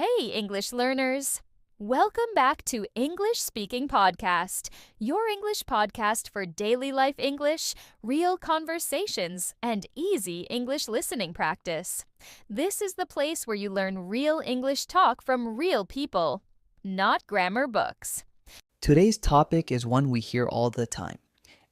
Hey, English learners! Welcome back to English Speaking Podcast, your English podcast for daily life English, real conversations, and easy English listening practice. This is the place where you learn real English talk from real people, not grammar books. Today's topic is one we hear all the time.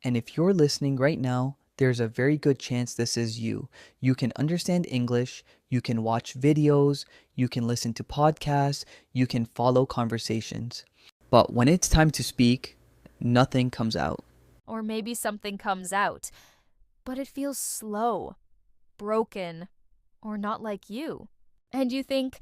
And if you're listening right now, there's a very good chance this is you. You can understand English, you can watch videos, you can listen to podcasts, you can follow conversations. But when it's time to speak, nothing comes out. Or maybe something comes out, but it feels slow, broken, or not like you. And you think,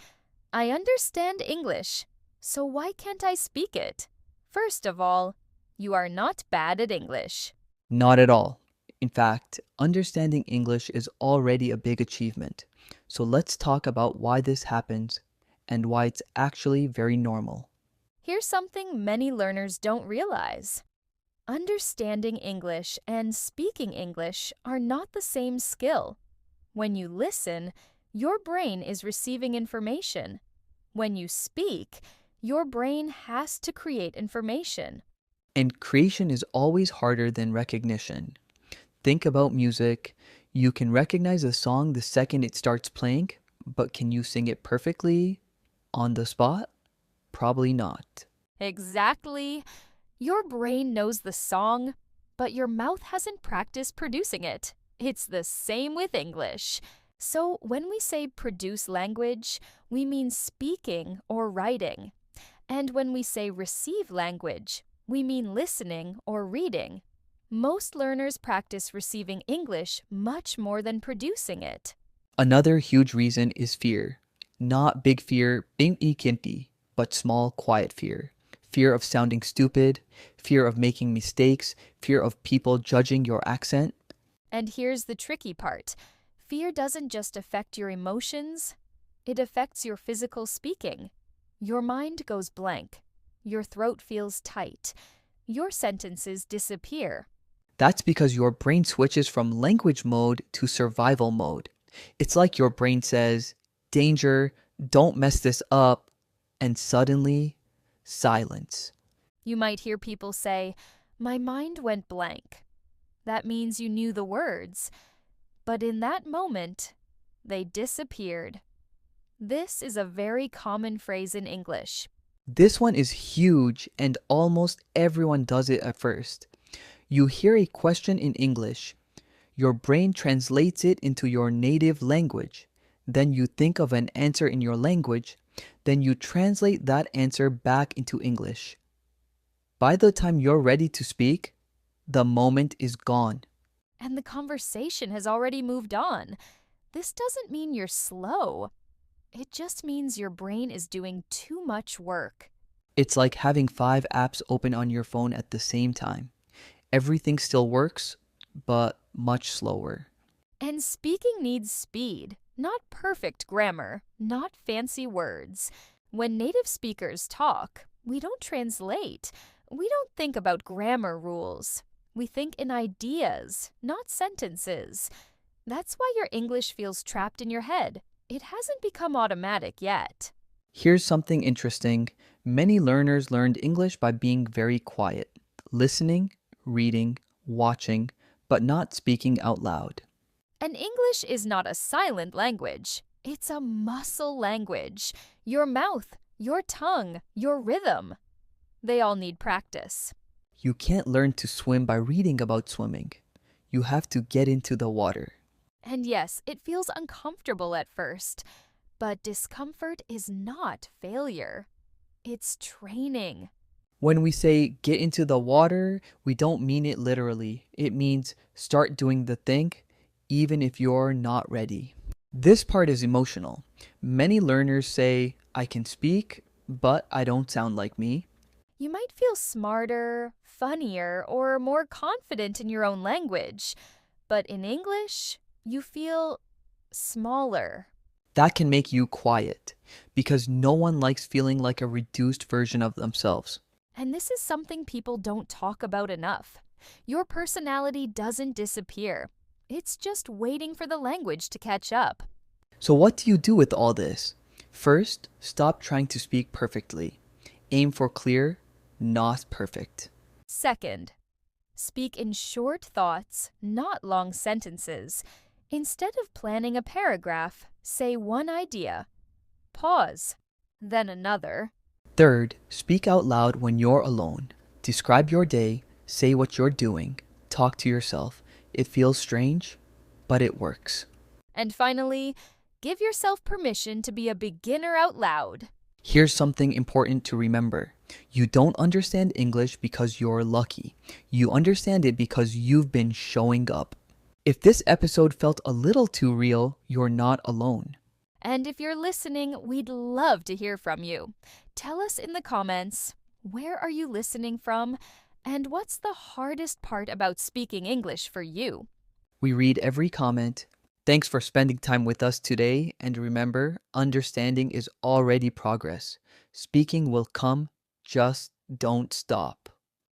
I understand English, so why can't I speak it? First of all, you are not bad at English. Not at all. In fact, understanding English is already a big achievement. So let's talk about why this happens and why it's actually very normal. Here's something many learners don't realize. Understanding English and speaking English are not the same skill. When you listen, your brain is receiving information. When you speak, your brain has to create information. And creation is always harder than recognition. Think about music. You can recognize a song the second it starts playing, but can you sing it perfectly on the spot? Probably not. Exactly. Your brain knows the song, but your mouth hasn't practiced producing it. It's the same with English. So when we say produce language, we mean speaking or writing. And when we say receive language, we mean listening or reading. Most learners practice receiving English much more than producing it. Another huge reason is fear. Not big fear, big ikinti, but small, quiet fear. Fear of sounding stupid, fear of making mistakes, fear of people judging your accent. And here's the tricky part. Fear doesn't just affect your emotions, it affects your physical speaking. Your mind goes blank. Your throat feels tight. Your sentences disappear. That's because your brain switches from language mode to survival mode. It's like your brain says, danger, don't mess this up, and suddenly, silence. You might hear people say, my mind went blank. That means you knew the words, but in that moment, they disappeared. This is a very common phrase in English. This one is huge and almost everyone does it at first. You hear a question in English. Your brain translates it into your native language. Then you think of an answer in your language. Then you translate that answer back into English. By the time you're ready to speak, the moment is gone. And the conversation has already moved on. This doesn't mean you're slow. It just means your brain is doing too much work. It's like having 5 apps open on your phone at the same time. Everything still works, but much slower. And speaking needs speed, not perfect grammar, not fancy words. When native speakers talk, we don't translate. We don't think about grammar rules. We think in ideas, not sentences. That's why your English feels trapped in your head. It hasn't become automatic yet. Here's something interesting. Many learners learned English by being very quiet, listening, reading, watching, but not speaking out loud. And English is not a silent language. It's a muscle language. Your mouth, your tongue, your rhythm. They all need practice. You can't learn to swim by reading about swimming. You have to get into the water. And yes, it feels uncomfortable at first, but discomfort is not failure. It's training. When we say get into the water, we don't mean it literally. It means start doing the thing, even if you're not ready. This part is emotional. Many learners say, I can speak, but I don't sound like me. You might feel smarter, funnier, or more confident in your own language. But in English, you feel smaller. That can make you quiet, because no one likes feeling like a reduced version of themselves. And this is something people don't talk about enough. Your personality doesn't disappear. It's just waiting for the language to catch up. So what do you do with all this? First, stop trying to speak perfectly. Aim for clear, not perfect. Second, speak in short thoughts, not long sentences. Instead of planning a paragraph, say one idea. Pause, then another. Third, speak out loud when you're alone. Describe your day, say what you're doing, talk to yourself. It feels strange, but it works. And finally, give yourself permission to be a beginner out loud. Here's something important to remember. You don't understand English because you're lucky. You understand it because you've been showing up. If this episode felt a little too real, you're not alone. And if you're listening, we'd love to hear from you. Tell us in the comments, where are you listening from? And what's the hardest part about speaking English for you? We read every comment. Thanks for spending time with us today, and remember, understanding is already progress. Speaking will come, just don't stop.